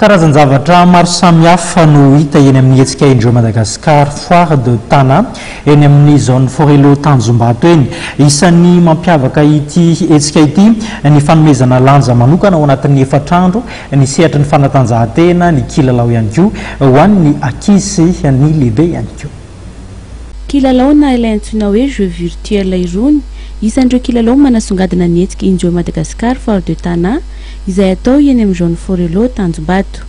Karazan-javatra maro samihafa no hita eny amin'ny hetsika indreo Madagasikara foire de Tana eny amin'ny zone Forelo Tanjombato eny. Isan'ny mampiavaka ity hetsika ity ny fanomezana lanja manokana ao anatin'ny efatrandro, ny sehatry ny fanatanjahantena, ny kilalao ihany koa ho an'ny ankizy sy ny lehibe ihany koa. Kilalao na ilay antsoina hoe jeu virtuel irony, isan'ireo kilalao manasongadina ny hetsika indreo Madagasikara foire de Tana izay atao eny amin'ny zone Forelo Tanjombato.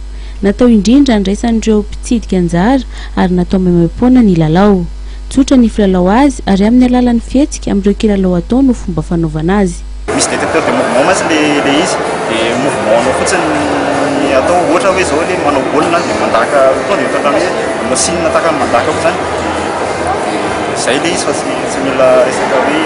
Natao indrindra andraisan'ireo mpitsidika anjara ary natao maimaimpoana ny lalao. Tsotra ny filalao azy ary amin'ny alalan'ny fihetsika amin'ireo kilalao atao no fomba fanaovana azy. Misy détecteur de mouvement mas le izy dia mouvement fotsiny atao ohatra hoe zao le manao baolina dia mandaka tonga dia fatana hoe machine tahaka mandaka koa zany. Zay le izy fa tsy mila resaka hoe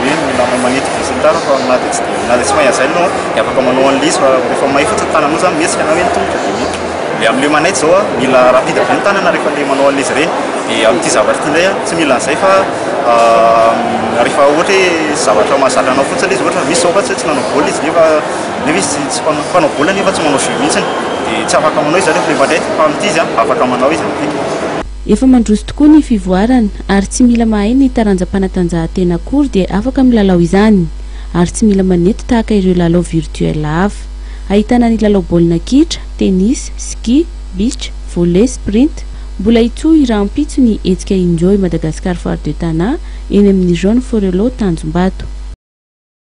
mila magnetika sy ny tariny fa na dia tsy mahay an'izay no dia afaka manao an'ilay izy fa rehefa mahay fotsiny tananao zany mihetsika na hoe ny tongotra dia mety. Dia amin'ilay manaiky zao mila rapide be ny tanana rehefa le manao an'ilay izy ireny. Dia amin'ity zavatra ity indray tsy mila an'izay fa rehefa ohatra hoe zavatra mahazatra anao fotsiny izy ohatra misy zao fa tsy nanao baolina izy nefa izy tsy mpanao baolina nefa tsy manao jeu mihitsiny dia tsy afaka manao izy rehefa le mandrety fa amin'ity izy afaka manao izy amin'ity. Efa mandroso tokoa ny fivoarana ary tsy mila mahay ny taranjam-panatanjahantena akory dia afaka milalao izany ary tsy mila manety tahaka ireo lalao virtuel hafa. Ahitana ny lalao baolina kitra, tennis, ski, beach, volley, sprint. Mbola itsoa irahampitso ny hetsika indreo Madagasikara foire de Tana eny amin'ny zone Forelo Tanjombato.